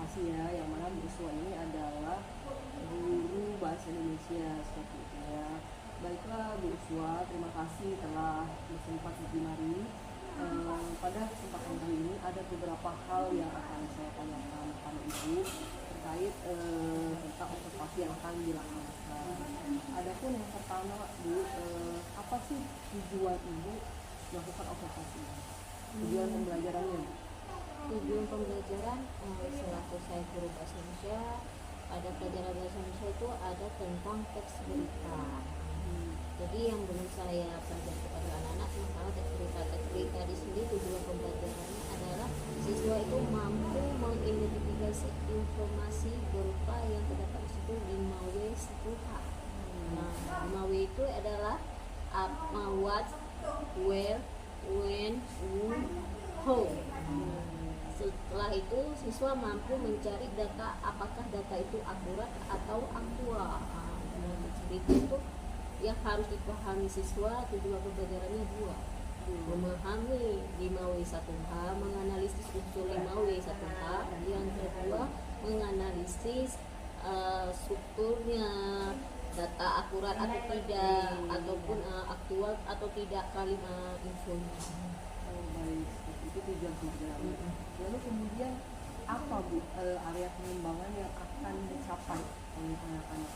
informasi ya, yang mana Bu Uswa ini adalah guru bahasa Indonesia seperti itu ya. Baiklah Bu Uswa, terima kasih telah bersempat di mari. Pada kesempatan kali ini ada beberapa hal yang akan saya tanyakan kepada Ibu terkait tentang observasi yang akan dilaksanakan. Adapun yang pertama Bu, apa sih tujuan Ibu melakukan observasi? Tujuan pembelajarannya? Tujuan pembelajaran selaku saya guru bahasa Indonesia, pada pelajaran bahasa Indonesia itu ada tentang teks berita. Jadi yang belum saya pelajari kepada anak-anak tentang teks berita di sini tujuan pembelajarannya adalah siswa itu mampu mengidentifikasi informasi berupa yang terdapat di situ 5W 10H. Nah, 5W itu adalah apa, what, where, when, who, how. Setelah itu siswa mampu mencari data, apakah data itu akurat atau aktual. Cerita itu yang harus dipahami siswa. Tujuan pembelajarannya dua, memahami 5W1H, menganalisis unsur 5W1H. Yang kedua, menganalisis strukturnya, data akurat atau tidak, ataupun aktual atau tidak kalimat infonya. Baik, itu tujuan pembelajaran. Lalu kemudian apa Bu area pengembangan yang akan dicapai oleh anak-anak?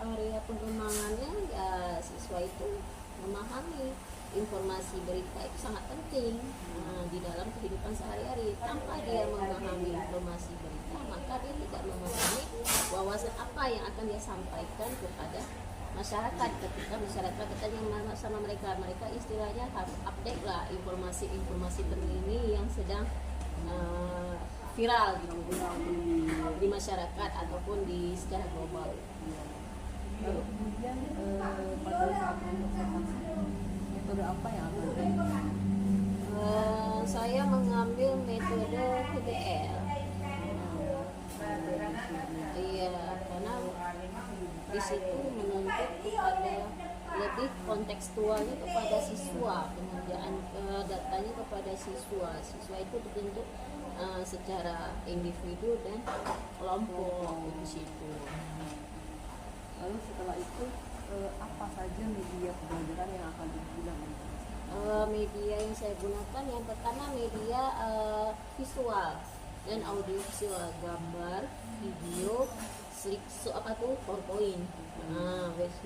Area pengembangannya ya siswa itu memahami informasi berita itu sangat penting di dalam kehidupan sehari-hari. Tanpa dia memahami informasi berita, maka dia tidak memahami wawasan apa yang akan dia sampaikan kepada masyarakat. Ketika masyarakat bertanya sama mereka istilahnya harus update lah informasi terkini yang sedang viral gitu di masyarakat ataupun di secara global. Lalu kemudian pada saat observasi metode apa yang akan digunakan? Saya mengambil metode PBL. Iya, karena di situ menuntut kepada lebih kontekstualnya kepada siswa, pengerjaan datanya kepada siswa. Siswa itu dibentuk secara individu dan kelompok di situ. Lalu setelah itu apa saja media pembelajaran yang akan digunakan? Media yang saya gunakan yang pertama media visual dan audio visual, gambar, video, PowerPoint.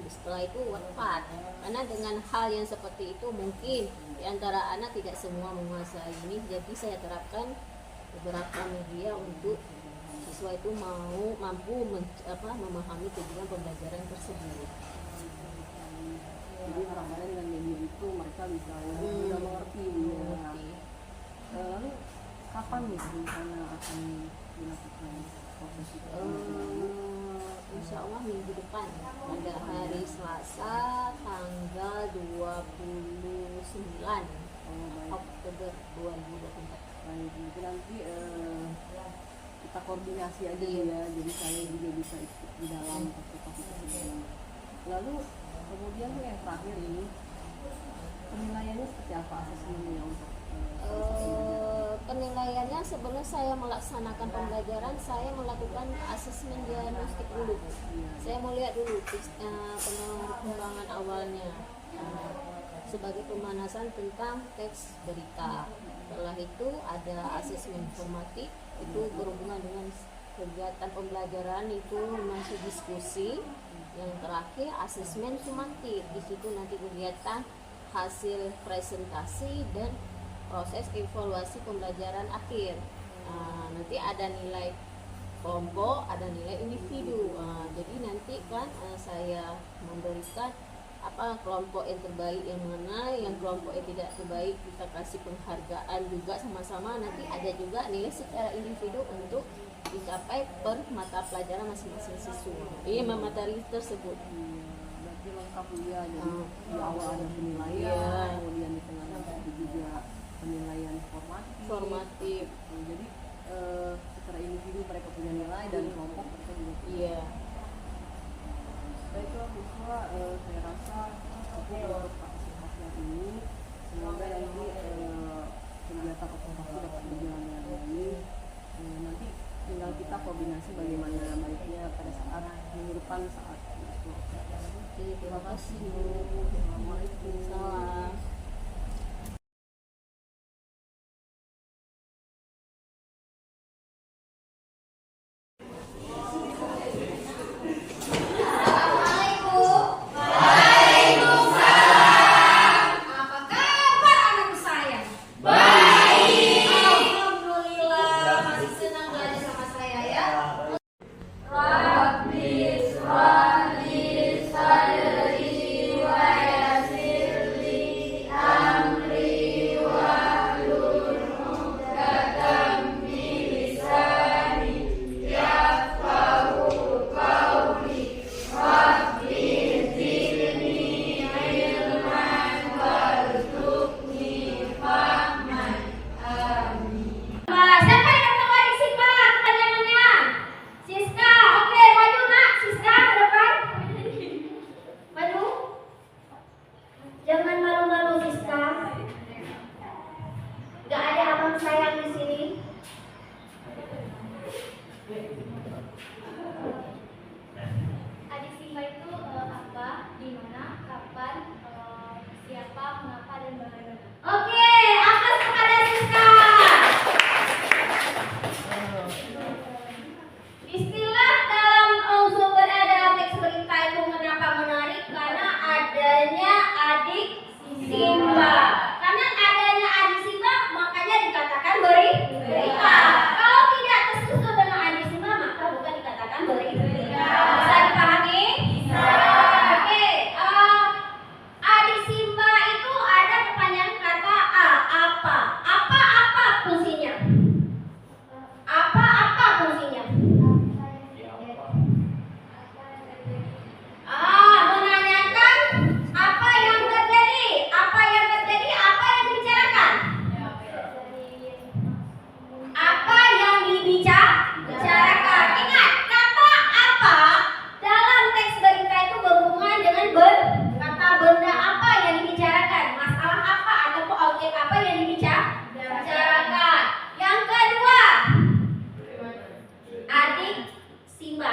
Setelah itu Wattpad. Karena dengan hal yang seperti itu mungkin di antara anak tidak semua menguasai ini, jadi saya terapkan beberapa media untuk siswa itu mampu memahami tujuan pembelajaran tersebut. Jadi harapannya dengan media itu mereka bisa mudah mengerti. Lalu kapan nih rencana akan dilakukan proses itu? Insya Allah minggu depan pada hari Selasa tanggal 29 Oktober 2024. Baik, mungkin nanti kita koordinasi aja ya, jadi saya juga bisa ikut di dalam observasi tersebut. Lalu kemudian yang terakhir ini penilaiannya seperti apa asesmennya untuk penilaiannya sebelum saya melaksanakan pembelajaran saya melakukan asesmen diagnostik dulu. Saya mau lihat dulu perkembangan awalnya sebagai pemanasan tentang teks berita. Setelah itu ada asesmen formatif, itu berhubungan dengan kegiatan pembelajaran, itu masih diskusi. Yang terakhir asesmen sumantif, di situ nanti kegiatan hasil presentasi dan proses evaluasi pembelajaran akhir. Nanti ada nilai kelompok, ada nilai individu. Jadi nanti kan saya memberikan kelompok yang terbaik yang mana, yang kelompok yang tidak terbaik kita kasih penghargaan juga sama-sama. Nanti ada juga nilai secara individu untuk dicapai per mata pelajaran masing-masing siswa. Materi tersebut. Berarti lengkap ya, jadi di awal ada penilaian, kemudian di tengah ada juga penilaian formatif. Jadi secara individu mereka punya nilai dan kelompok mereka juga punya. Baiklah Bu Uswa, saya rasa cukup untuk partisipasi hari ini. Semoga nanti kegiatan observasi dapat berjalan dengan baik. Nanti tinggal rekomendasi bagaimana baiknya pada saat minggu depan saat itu. Oke, terima kasih Bu. Assalamualaikum. Salam. Apa kabar anak saya? Baik. Alhamdulillah, masih senang belajar sama saya ya. Rabbi shrahli sadri wa yassir li amri wahlul 'uqdatam min lisani yafqahu qawli. Rabbi zidni ilman warzuqni fahman. Amin. Siapa yang dapat nomor Siska pertanyaannya? Siska, oke, maju nak. Siska ke depan. Maju. Jangan malu-malu Siska. Gak ada abang sayang di sini. Adik Simba itu apa, di mana, kapan, siapa, mengapa, dan bagaimana. Oke, aplaus kepada Siska. Istilah dalam sumber dalam teks berita itu kenapa menarik? Karena adanya adik Simba. Karena adanya adik Simba, makanya dikatakan berita. Kalau tidak tersusun dengan adik Simba, maka bukan dikatakan berita. Bisa dipahami? Bisa. Oke, adik Simba itu ada kepanjangan kata apa. Apa fungsinya? Apa fungsinya? Menanyakan apa yang terjadi, apa yang dibicarakan. Apa yang dibicarakan. Ingat, kata apa dalam teks berita itu berhubungan dengan kata benda apa yang dibicarakan, masalah apa ataupun objek apa yang dibicarakan. Yang kedua, adik Simba.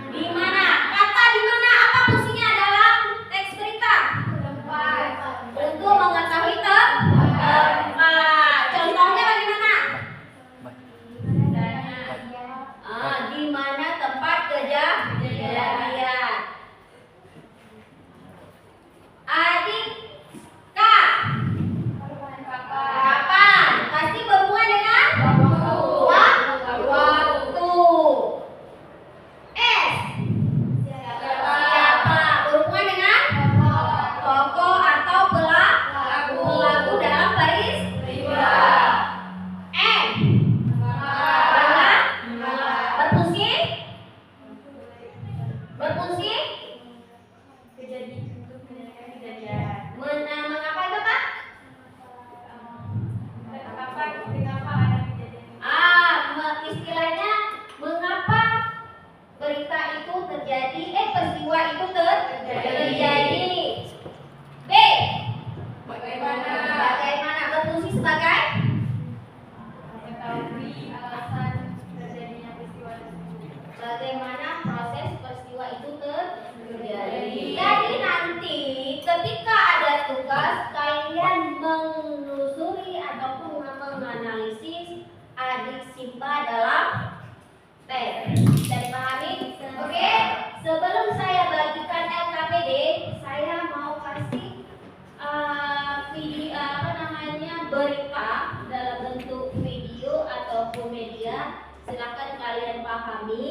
Di mana? Kata di mana apa fungsinya dalam teks berita? Tempat. Untuk mengetahui tempat. Contohnya bagaimana? Di mana tempat kejadian. Adik K. Kapan? Pasti berhubungan dengan waktu. S. Siapa? Berhubungan dengan tokoh atau pelaku dalam peristiwa. N. Berfungsi mengapa itu Pak? Istilahnya mengapa berita itu terjadi, peristiwa itu terjadi. B. Bagaimana berfungsi sebagai mengetahui alasan terjadinya peristiwa tersebut. Bagaimana proses peristiwa itu terjadi. Jadi nanti ketika ada tugas, kalian menelusuri ataupun menganalisis adik Simba dalam teks. Bisa dipahami? Oke. Sebelum saya bagikan LKPD, saya mau kasih berita dalam bentuk video ataupun media. Silakan kalian pahami.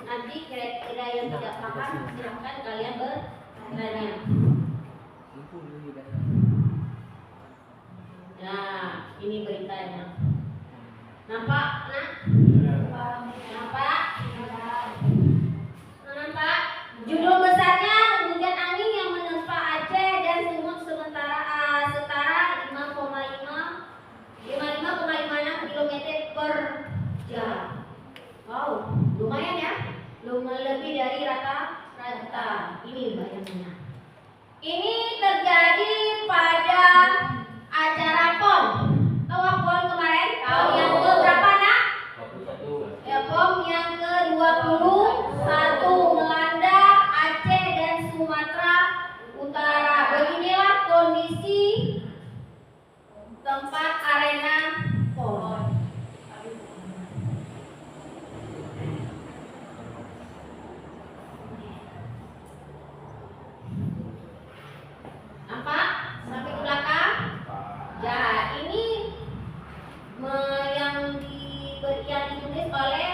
Nanti kira-kira yang tidak paham, silakan kalian bertanya. Nah, ini beritanya. Nampak, nak? Nampak? Nampak? Judul besarnya hujan angin yang menerpa Aceh dan Sumut setara 55,56 km per jam. Wow, lumayan ya? Lumayan lebih dari rata-rata. Ini bayangannya. Ini terjadi pada acara PON. Tahu PON kemarin? Tahun yang berapa nak? 21. Ya PON oleh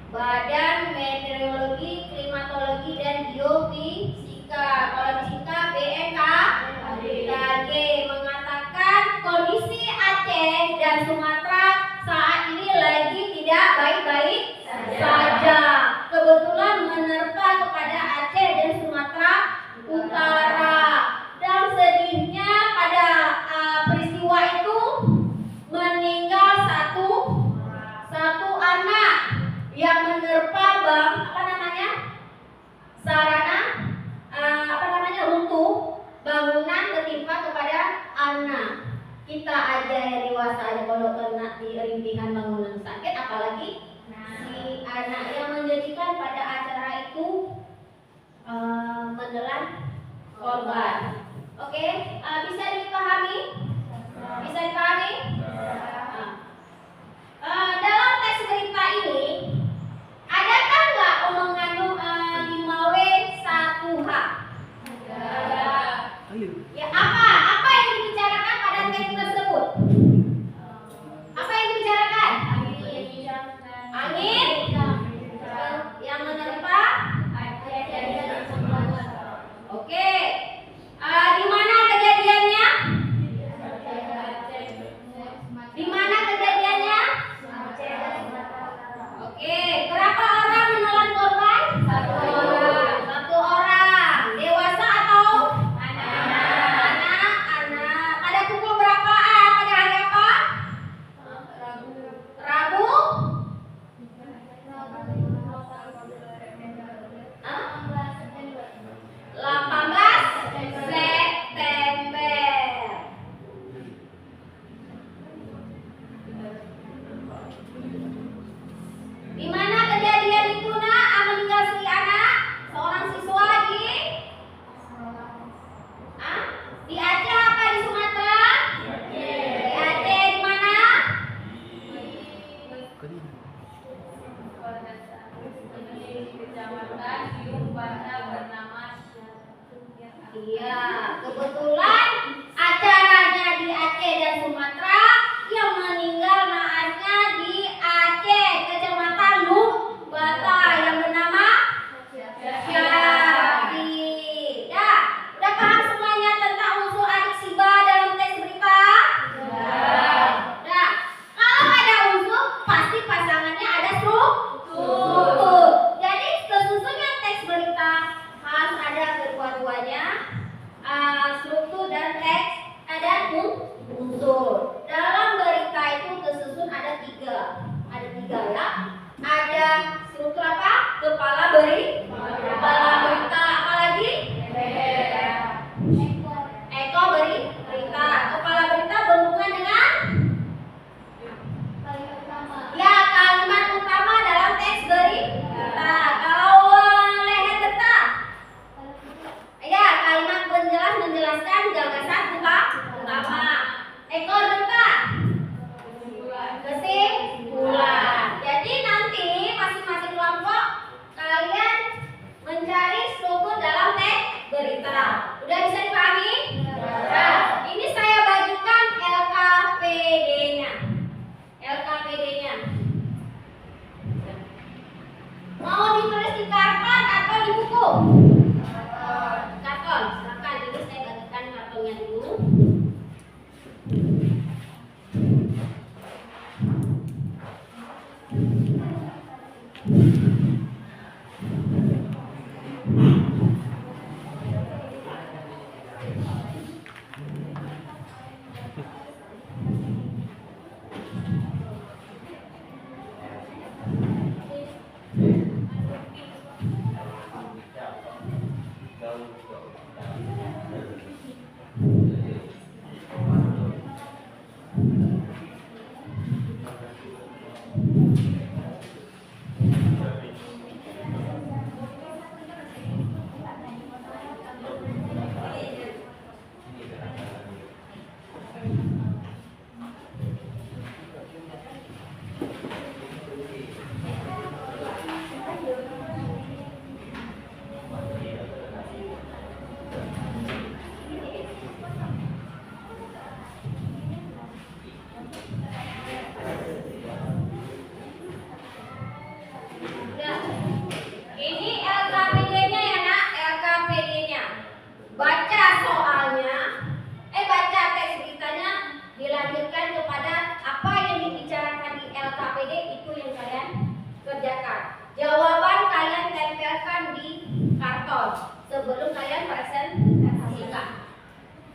Badan Meteorologi, Klimatologi dan Geofisika. Kalau disingkat BMKG, mengatakan kondisi Aceh dan Sumatera saat ini lagi tidak baik-baik saja. Kebetulan menerpa kepada Aceh dan Sumatera Utara. Dan sedihnya pada peristiwa itu meninggal satu anak yang menerpa runtuh bangunan ketimpa kepada anak. Kita aja yang dewasa aja kalau kena di rintihan bangunan sakit, apalagi si anak. Yang menjadikan pada acara itu menelan korban. Oke, bisa dipahami? Bisa dipahami? Dalam teks berita ini, adakah nggak mengandung 5W1H? Ya, apa yang dibicarakan pada teks tersebut? Apa yang dibicarakan? Angin yang menerpa. Oke. Di mana kejadiannya? Di mana kejadiannya? Oke, berapa orang menelan korban? Satu orang. Dewasa atau anak? Pada pukul berapa? Pada hari apa? Rabu? 18 September. Di mana kejadian itu, Nak? Meninggal si anak, seorang siswa di Aceh apa di Sumatera? Di Aceh. Di mana? Iya, kebetulan acaranya di Aceh dan Sumatera. Yang meninggal naasnya di Aceh, Kecamatan Lumbata, yang bernama Syari. Ya, udah paham semuanya tentang unsur adik siba dalam teks berita? Nah, kalau ada unsur, pasti pasangannya ada struktur. Jadi sesusunnya teks berita harus ada kedua-duanya, struktur dan teks dan unsur. Dalam berita itu tersusun ada tiga ya. Ada struktur apa? Kepala berita. Apa lagi? Ekor berita. Kepala berita berhubungan dengan ya kalimat utama dalam teks berita. Kalau leher berita, ya kalimat penjelas menjelaskan gagasan utama. Ekor berita, kesimpulan. Jadi nanti masing-masing kelompok kalian mencari struktur dalam teks berita. Udah bisa dipahami? Nah, ini saya bagikan LKPD-nya. Mau ditulis di karton atau di buku? Karton. Silakan. Ini saya bagikan kartonnya dulu. itu yang kalian kerjakan. Jawaban kalian tempelkan di karton sebelum kalian presentasikan.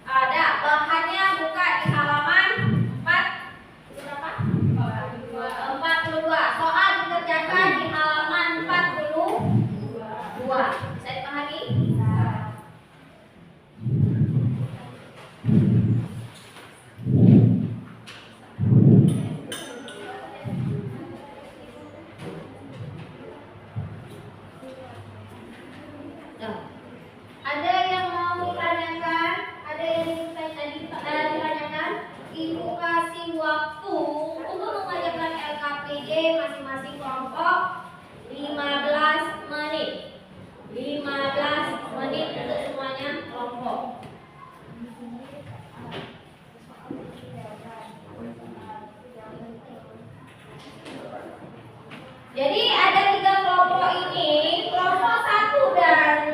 Ada bahannya, buka di halaman 42. Soal dikerjakan di halaman 42. Bisa dipahami? Ada yang mau ditanyakan? Ada yang ditanyakan? Ibu kasih waktu untuk mengerjakan LKPD masing-masing kelompok 15 menit. 15 menit untuk semuanya kelompok. Jadi ada 3 kelompok ini, kelompok 1 dan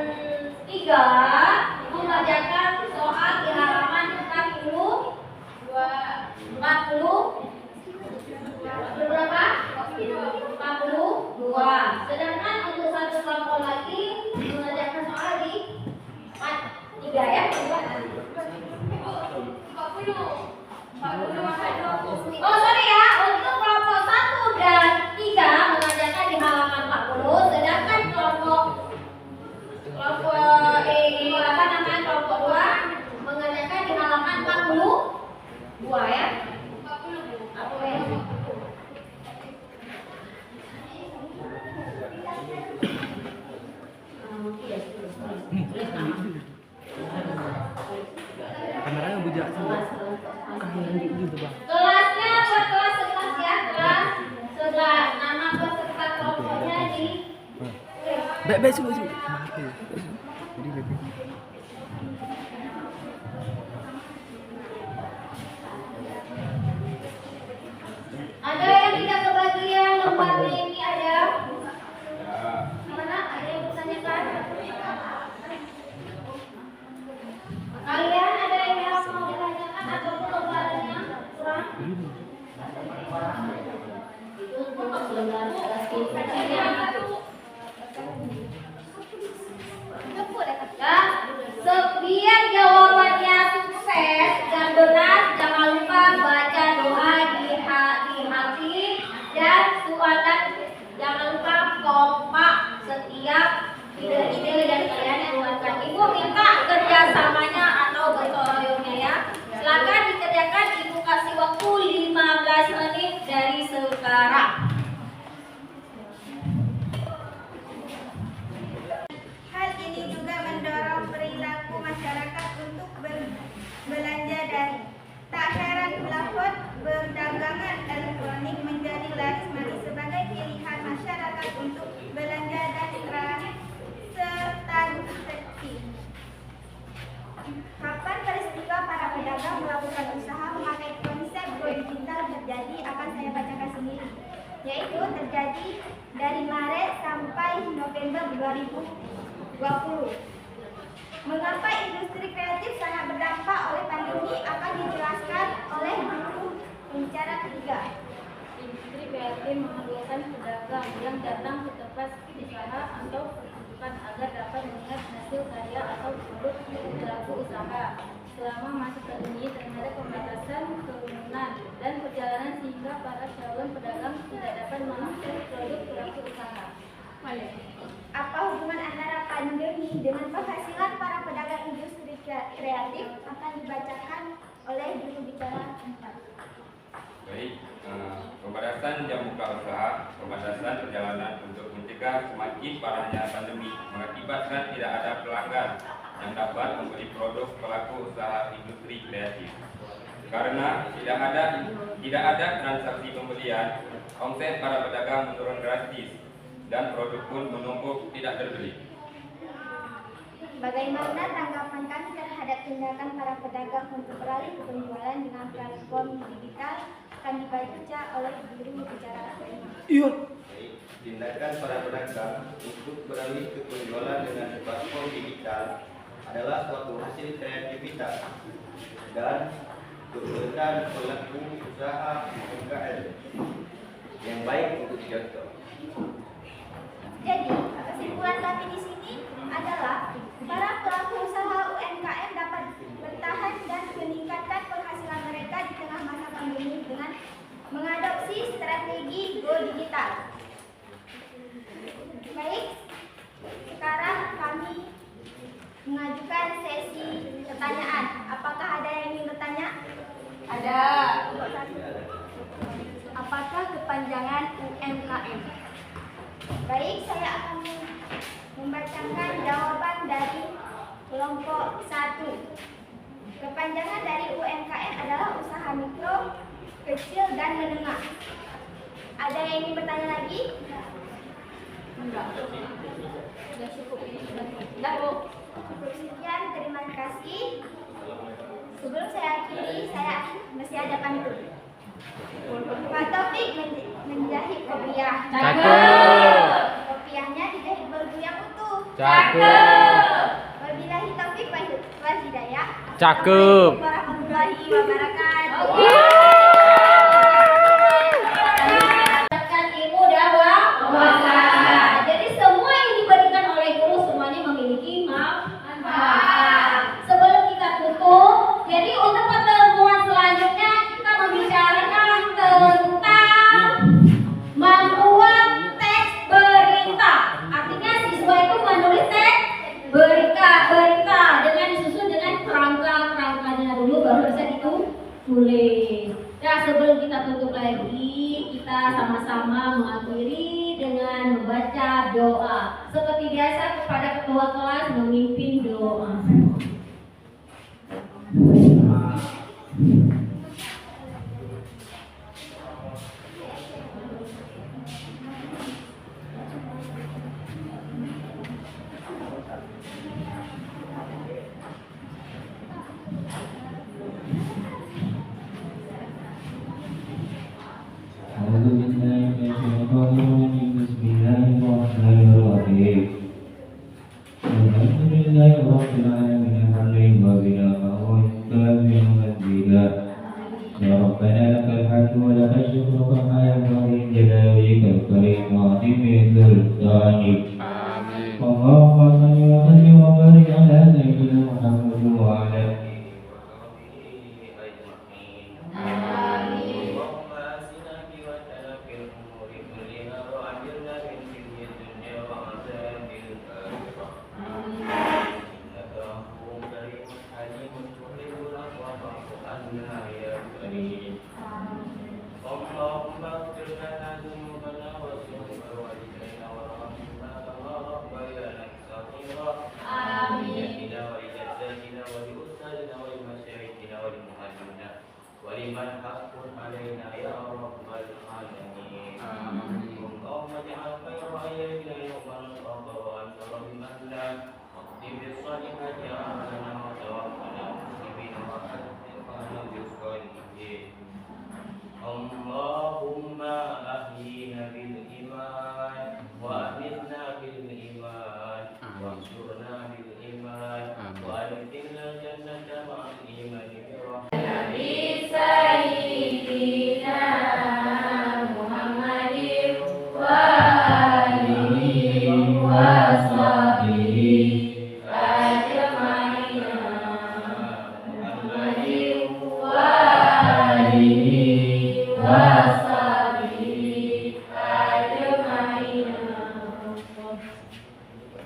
3 mengerjakan soal di halaman 40 berapa? 42. Sedangkan untuk satu kelompok lagi mengerjakan soal di 3 ya? 40. Oh sorry ya, untuk kelompok 1 dan 3 mengerjakan di halaman 40, sedangkan kelompok kelompok 2 mengerjakan di halaman 42 ya. 40. Kameranya bujak semua. Kelasnya buat kelas 11 ya, kelas 11. Nama peserta kelompoknya di Bek sini. Mati. Jadi bek. Ada yang tidak kebagian lembarnya ini ada? Mana? Ada yang bertanyakan? Kalian ada yang mau ditanyakan ataupun lembarnya kurang? Itu untuk lembar biar jawabannya sukses dan benar, jangan lupa baca doa di hati dan suatan. Jangan lupa kompak setiap ide-ide yang kalian keluarkan. Ibu minta kerjasamanya atau gotong royongnya ya. Silakan dikerjakan. Ibu kasih waktu 15 menit dari sekarang. Hal ini juga mendorong perilaku masyarakat untuk berbelanja daring. Tak heran plafon perdagangan elektronik menjadi laris-manis sebagai pilihan masyarakat untuk belanja dan transaksi. Kapan peristiwa para pedagang melakukan usaha memakai konsep go digital terjadi akan saya bacakan sendiri, yaitu terjadi dari Maret sampai November 2020. Mengapa industri kreatif sangat berdampak oleh pandemi akan dijelaskan oleh juru bicara ketiga. Industri kreatif memerlukan pedagang yang datang ke tempat usaha atau pertunjukan agar dapat melihat hasil karya atau produk pelaku usaha. Selama masa pandemi terhadap pembatasan kerumunan dan perjalanan sehingga para calon pedagang tidak dapat mengakses produk pelaku usaha. Apa hubungan antara pandemi dengan penghasilan para pedagang industri kreatif akan dibacakan oleh juru bicara 4. Baik, pembatasan jam buka usaha, pembatasan perjalanan untuk mencegah semakin parahnya pandemi mengakibatkan tidak ada pelanggan yang dapat membeli produk pelaku usaha industri kreatif. Karena tidak ada transaksi pembelian, omset para pedagang menurun drastis dan produk pun menumpuk tidak terbeli. Bagaimana tanggapan kami terhadap tindakan para pedagang untuk beralih ke penjualan dengan platform digital akan dibaca oleh juru bicara 5. Iya. Tindakan para pedagang untuk beralih ke penjualan dengan platform digital adalah suatu hasil kreativitas dan keberadaan pelaku usaha UMKM. yang baik untuk dicontoh. Jadi, kesimpulan kami di sini adalah para pelaku usaha UMKM dapat bertahan dan meningkatkan penghasilan mereka di tengah masa pandemi dengan mengadopsi strategi Go Digital. Baik, sekarang kami mengajukan sesi pertanyaan. Apakah ada yang ingin bertanya? Ada. Apakah kepanjangan UMKM? Baik, saya akan membacakan jawaban dari kelompok 1. Kepanjangan dari UMKM adalah usaha mikro, kecil, dan menengah. Ada yang ingin bertanya lagi? Enggak. Sudah cukup ini. Sudah, Bu. Cukup sekian, terima kasih. Sebelum saya akhiri, saya masih ada pantun. Pak Taufik menjahit kopiah. Cakep. Kopiahnya dijahit bergu yang utuh. Cakep. Wabillahi taufik wal hidayah. Cakep. Assalamualaikum warahmatullahi wabarakatuh. Mendapatkan ilmu dan wawasan. Jadi semua yang diberikan oleh guru semuanya memiliki manfaat. Sebelum kita tutup, jadi untuk pertemuan selanjutnya kita membicarakan tentang membuat teks berita. Artinya siswa itu menulis teks berita dengan disusun dengan kerangka-kerangkanya dulu baru bisa ditulis. Nah, sebelum kita tutup lagi, kita sama-sama mengakhiri dengan membaca doa. Seperti biasa kepada ketua kelas memimpin doa.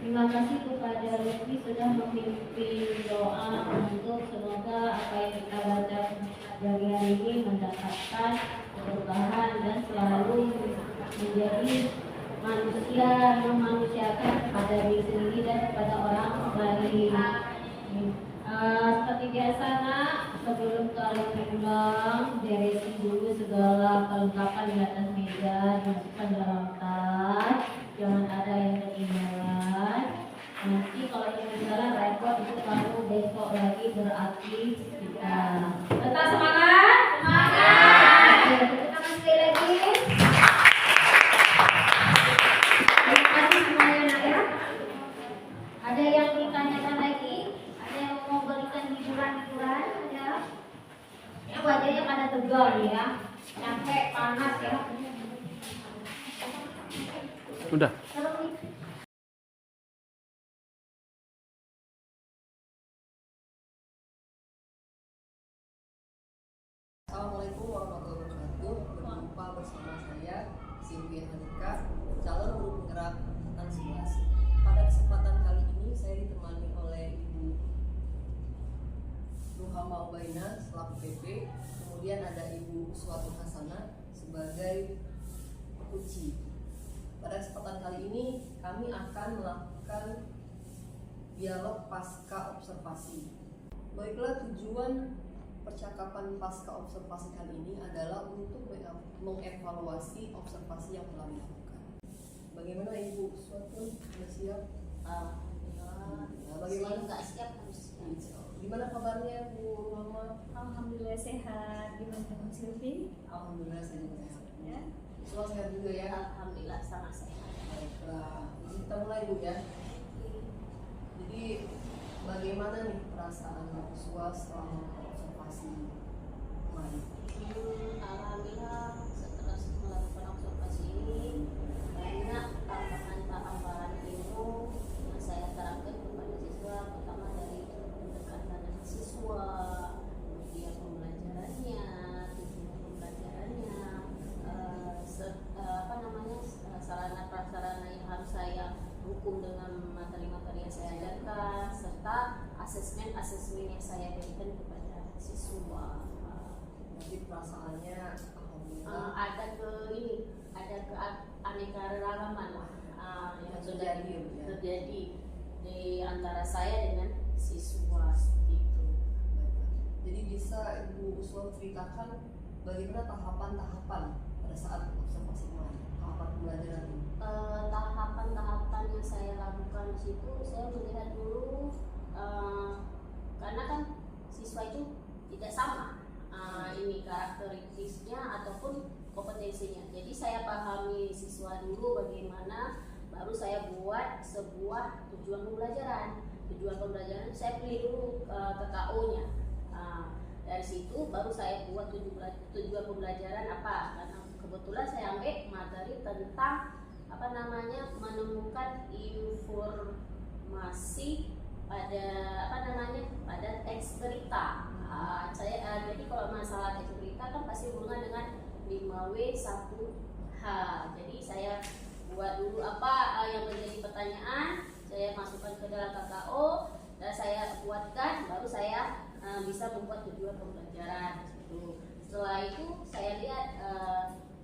Terima kasih kepada Lutfi sudah memimpin doa untuk semoga apa yang kita baca dari hari ini mendapatkan perubahan dan selalu menjadi manusia memanusiakan kepada diri sendiri dan kepada orang lain. Seperti biasa nak, sebelum kalian pulang, beresin dulu segala kelengkapan di atas meja, dimasukkan dalam tas, jangan ada yang ketinggalan. Nanti kalau ketinggalan repot itu kamu besok lagi beraktivitas. Tetap semangat. Semangat. Tepuk tangan sekali lagi. Terima kasih semuanya nak ya. Ada yang ditanyakan lagi? Ada yang mau berikan hiburan-hiburan? Ada? Ya wajahnya pada tegang ya, capek, panas ya. Udah. Assalamualaikum warahmatullahi wabarakatuh. Berjumpa bersama saya Silvia Hanika, calon guru penggerak angkatan 11. Pada kesempatan kali ini saya ditemani oleh Ibu Ruhama Ubaina selaku PP, kemudian ada Ibu Uswatul Hasanah sebagai kunci. Pada kesempatan kali ini kami akan melakukan dialog pasca observasi. Baiklah, tujuan percakapan pasca observasi kali ini adalah untuk mengevaluasi observasi yang telah dilakukan. Bagaimana Ibu Uswatul? Sudah siap? Alhamdulillah. Bagaimana? Saya nggak siap harus siap. Gimana kabarnya Bu Ruhama? Alhamdulillah sehat. Gimana dengan Silvi? Alhamdulillah saya juga sehat. Ya. Semua sehat juga ya? Alhamdulillah sangat sehat. Baiklah, kita mulai Bu ya. Jadi bagaimana nih perasaan Bu Uswa setelah melakukan observasi kemarin? Alhamdulillah setelah melakukan observasi ini banyak tambahan-tambahan ilmu yang saya terapkan kepada siswa, pertama dari pendekatan siswa, kemudian pembelajarannya, tujuan pembelajarannya, sarana prasarana yang harus saya hukum dengan materi-materi yang saya ajarkan, serta asesmen yang saya berikan kepada siswa. Jadi perasaannya alhamdulillah Ada keanekaragaman yang terjadi di antara saya dengan siswa seperti itu. Jadi bisa Ibu Uswa ceritakan bagaimana tahapan-tahapan pada saat observasi kemarin, tahapan pembelajaran ini? Tahapan-tahapan yang saya lakukan di situ, saya melihat dulu karena kan siswa itu tidak sama ini karakteristiknya ataupun kompetensinya. Jadi saya pahami siswa dulu bagaimana, baru saya buat sebuah tujuan pembelajaran. Tujuan pembelajaran saya pilih dulu TKO-nya. Dari situ baru saya buat tujuan pembelajaran apa? Karena kebetulan saya ambil materi tentang menemukan informasi pada teks berita. Jadi kalau masalah teks berita kan pasti hubungan dengan 5W1H. Jadi saya buat dulu apa yang menjadi pertanyaan, saya masukkan ke dalam KKO dan saya buatkan, baru saya bisa membuat tujuan pembelajaran. Setelah itu saya lihat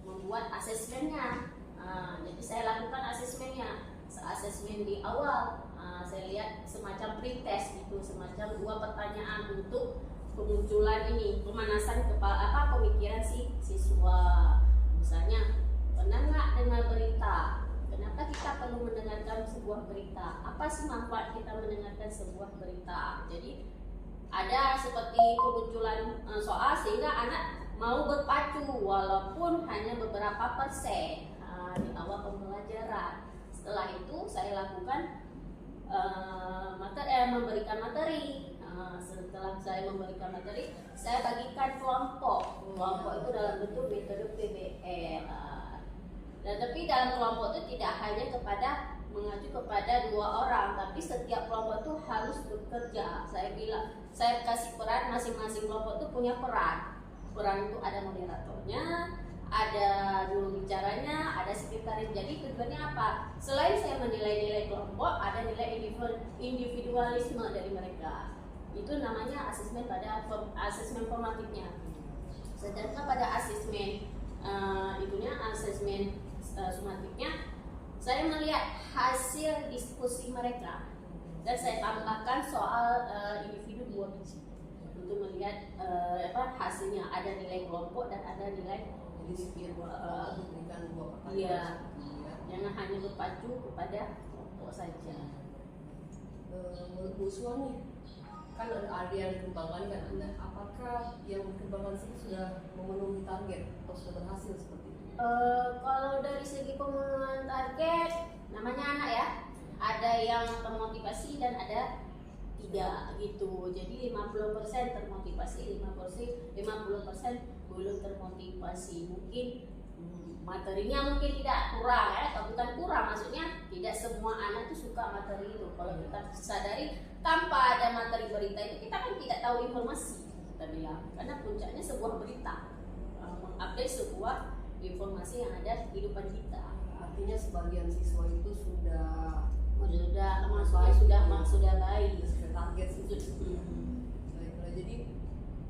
membuat asesmennya. Jadi saya lakukan asesmennya. Asesmen di awal saya lihat semacam pretest itu, semacam 2 pertanyaan untuk kemunculan ini, pemanasan pemikiran si siswa. Misalnya, pernah nggak dengar berita? Kenapa kita perlu mendengarkan sebuah berita? Apa sih manfaat kita mendengarkan sebuah berita? Jadi ada seperti kemunculan soal sehingga anak mau berpacu walaupun hanya beberapa persen di awal pembelajaran. Setelah itu saya lakukan memberikan materi. Setelah saya memberikan materi, saya bagikan kelompok. Kelompok itu dalam bentuk metode PBL. Dan tapi dalam kelompok itu tidak hanya mengacu kepada 2 orang, tapi setiap kelompok itu harus bekerja. Saya kasih peran, masing-masing kelompok itu punya peran. Peran itu ada moderatornya, ada juru bicaranya, ada sekretaris. Jadi tujuannya apa? Selain saya menilai-nilai kelompok, ada nilai individualisme dari mereka. Itu namanya asesmen asesmen formatifnya. Sedangkan pada asesmen asesmen sumatifnya, saya melihat hasil diskusi mereka dan saya tambahkan soal individu 2 biji untuk melihat hasilnya. Ada nilai kelompok dan ada nilai memberikan 2 pertanyaan. Iya, jangan hanya berpacu kepada kelompok saja. Menurut Bu Uswa nih, kan ada yang dikembangkan kan Anda, apakah yang dikembangkan sih sudah memenuhi target atau sudah berhasil seperti itu? Kalau dari segi pemenuhan target, namanya anak ya, ada yang termotivasi dan ada tidak gitu. Jadi 50% termotivasi, 50% belum termotivasi. Mungkin materinya mungkin tidak kurang ya, atau bukan kurang, maksudnya tidak semua anak tuh suka materi itu. Kalau kita sadari tanpa ada materi berita itu kita kan tidak tahu informasi, kita bilang, karena puncaknya sebuah berita mengupdate sebuah informasi yang ada di kehidupan kita. Artinya sebagian siswa itu sudah sudah baik. sesuai target sih. Baiklah, jadi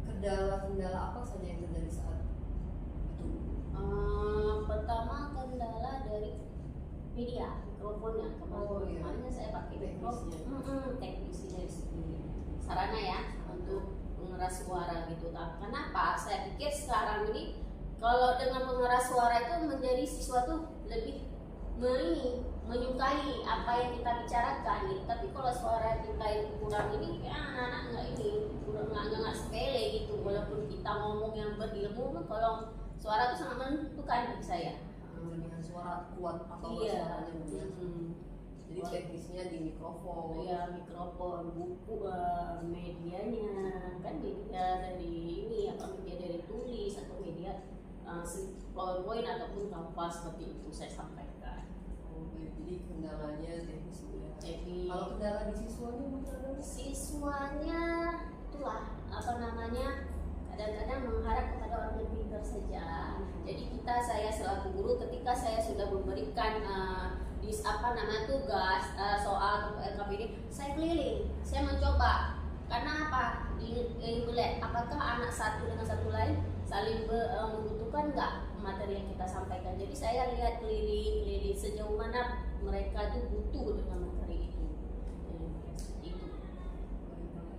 kendala-kendala apa saja yang terjadi saat itu? Pertama kendala dari media, mikrofonnya. Kemarin saya pakai mikrofon, teknisi dari sini. Sarana ya untuk pengeras suara gitu. Kenapa? Saya pikir sekarang ini kalau dengan pengeras suara itu menjadi siswa tuh lebih menyukai apa yang kita bicarakan gitu. Tapi kalau suara kita itu kurang ini, ya anak-anak nggak sepele gitu. Walaupun kita ngomong yang berilmu, kalau suara itu sangat menentukan bagi saya. Dengan suara kuat atau suaranya jadi teknisnya di mikrofon. Iya, mikrofon, buku, medianya kan media dari ini, apa media dari tulis atau media PowerPoint ataupun kanvas, seperti itu saya sampaikan. Jadi kendalanya teknis ya. Jadi Kalau kendala di siswanya bagaimana? siswanya itulah apa namanya, kadang-kadang mengharap kepada orang yang pintar saja. Jadi saya selaku guru ketika saya sudah memberikan tugas soal untuk LKPD, saya keliling, saya mencoba. Karena apa? Melihat apakah anak satu dengan satu lain saling membutuhkan nggak materi yang kita sampaikan. Jadi saya lihat keliling sejauh mana mereka itu butuh dengan materi itu.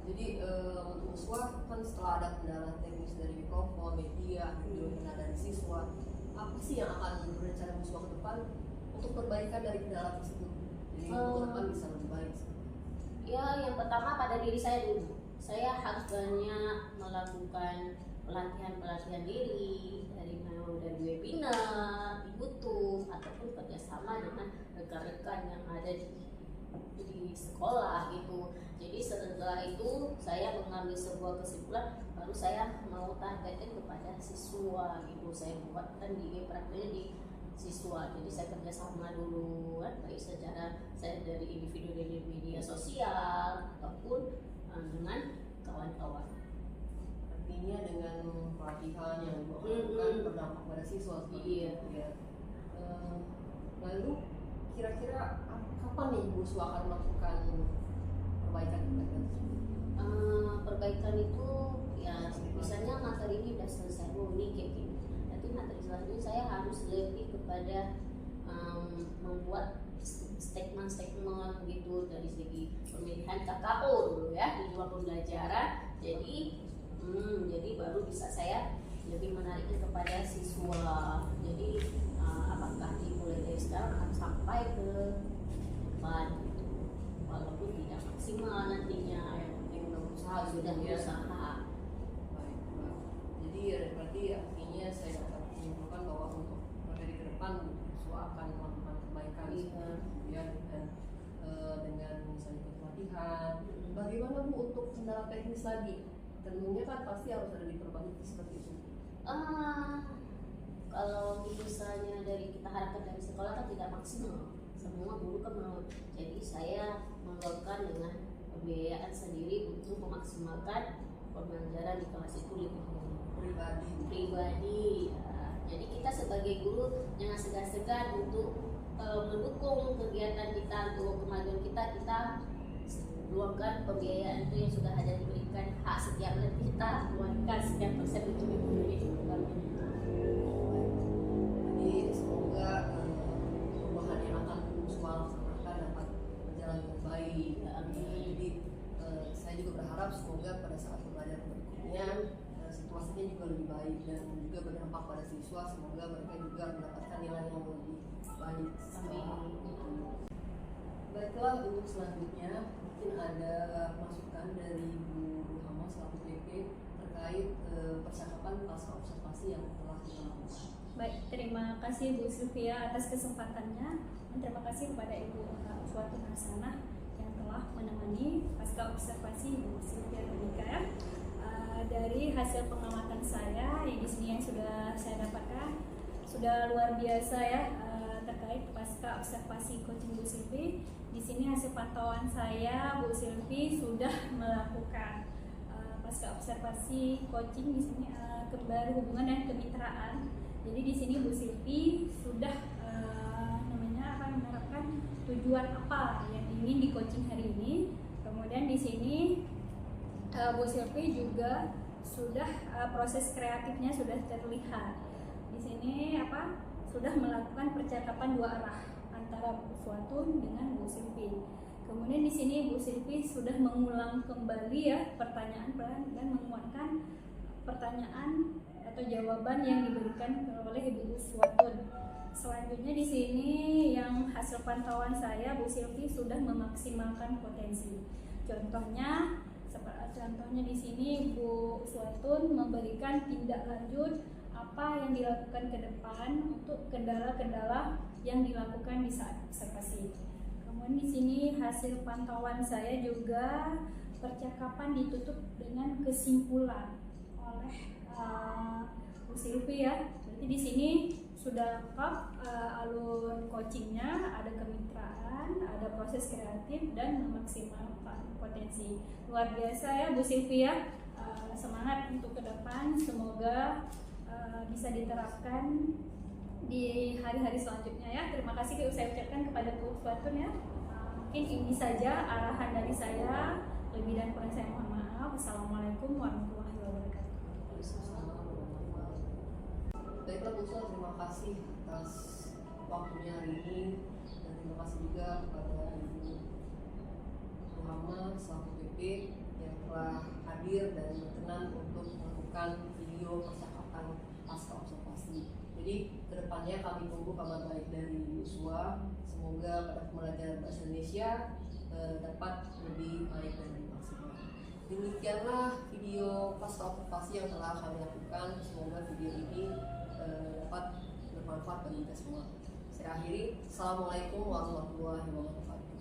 Jadi untuk siswa kan setelah ada kendala teknis dari mikrofon, media, kendala dari siswa, apa sih yang akan berencana siswa ke depan untuk perbaikan dari kendala tersebut? Jadi untuk ke depan bisa lebih baik. Ya, yang pertama pada diri saya dulu. Saya harus banyak melakukan pelatihan diri dari webinar, di YouTube ataupun kerjasama dengan rekan-rekan yang ada di sekolah gitu. Jadi setelah itu saya mengambil sebuah kesimpulan, baru saya mau targetkan kepada siswa gitu. Saya buatkan prakteknya di siswa. Jadi saya kerjasama dulu kan, baik secara saya dari individu dari media sosial ataupun dengan kawan-kawan. Artinya dengan pelatihan yang dilakukan berdampak pada siswa. Iya. Ya. Lalu kira-kira kapan nih Bu Swa akan melakukan perbaikan tersebut? Perbaikan itu ya misalnya materi ini sudah selesai, ini kayak gini. Nanti materi selanjutnya saya harus lebih kepada membuat statement gitu dari segi pemilihan KKO dulu ya di ruang pembelajaran. Jadi baru bisa saya lebih menariknya kepada siswa. Jadi apakah dimulai dari sekarang sampai ke depan gitu. Walaupun tidak maksimal nantinya, yang penting sudah berusaha. Baik. Jadi berarti artinya saya dapat menyimpulkan bahwa untuk materi ke depan siswa akan melakukan perbaikan ya dengan misalnya pelatihan. Bagaimana Bu untuk kendala teknis lagi? Tentunya kan pasti harus ada diperbaiki seperti itu. Kalau misalnya dari kita harapkan dari sekolah kan tidak maksimal, semua guru kan mau. Jadi saya mengeluarkan dengan pembiayaan sendiri untuk memaksimalkan pembelajaran di kelas itu lebih pribadi. Ya. Jadi kita sebagai guru jangan segan-segan untuk mendukung kegiatan kita, untuk kemajuan kita luangkan pembiayaan itu yang sudah ada diberikan, hak setiap bulan kita luangkan sekian persen untuk memberi Jadi semoga perubahan yang akan Swa laksanakan dapat berjalan dengan baik. Jadi saya juga berharap semoga pada saat pembelajaran berikutnya situasinya juga lebih baik dan juga berdampak pada siswa. Semoga mereka juga mendapatkan nilai yang lebih baik. Baiklah, untuk selanjutnya mungkin ada masukan dari Bu Ruhama selaku PP terkait percakapan pasca observasi yang telah kita lakukan. Baik, terima kasih Bu Sylvia atas kesempatannya. Dan terima kasih kepada Ibu Uswati Hasanah yang telah menemani pasca observasi Bu Sylvia Monika. Dari hasil pengamatan saya di sini yang sudah saya dapatkan, sudah luar biasa ya terkait pasca observasi coaching Bu Silvi. Di sini hasil pantauan saya, Bu Silvi sudah melakukan pasca observasi coaching di sini kembali hubungan dan kemitraan. Jadi di sini Bu Silvi sudah menerapkan tujuan apa yang ingin di coaching hari ini. Kemudian di sini Bu Silvi juga sudah proses kreatifnya sudah terlihat. Di sini sudah melakukan percakapan dua arah antara Bu Suatun dengan Bu Silvi. Kemudian di sini Bu Silvi sudah mengulang kembali ya pertanyaan dan menguatkan pertanyaan atau jawaban yang diberikan oleh Ibu Suatun. Selanjutnya di sini yang hasil pantauan saya, Bu Silvi sudah memaksimalkan potensi. Contohnya di sini Bu Suatun memberikan tindak lanjut apa yang dilakukan ke depan untuk kendala-kendala yang dilakukan di saat observasi. Kemudian di sini hasil pantauan saya juga percakapan ditutup dengan kesimpulan oleh Bu Silvi ya. Berarti di sini sudah lengkap alur coachingnya, ada kemitraan, ada proses kreatif dan memaksimalkan potensi. Luar biasa ya Bu Silvi ya. Semangat untuk ke depan, semoga bisa diterapkan di hari-hari selanjutnya ya. Terima kasih saya ucapkan kepada Bu Suatun ya. Mungkin ini saja arahan dari saya. Lebih dan kurang saya mohon maaf. Wassalamualaikum warahmatullahi wabarakatuh. Baiklah Bu Suat, terima kasih atas waktunya hari ini dan terima kasih juga kepada Ibu Muhammad selaku PP yang telah hadir dan berkenan untuk melakukan video percakapan pasca observasi. Jadi kedepannya kami tunggu kabar baik dari Yusua. Semoga pada pembelajaran bahasa Indonesia dapat lebih baik dan lebih maksimal. Demikianlah video pasca observasi yang telah kami lakukan. Semoga video ini dapat bermanfaat bagi kita semua. Saya akhiri. Assalamualaikum warahmatullahi wabarakatuh.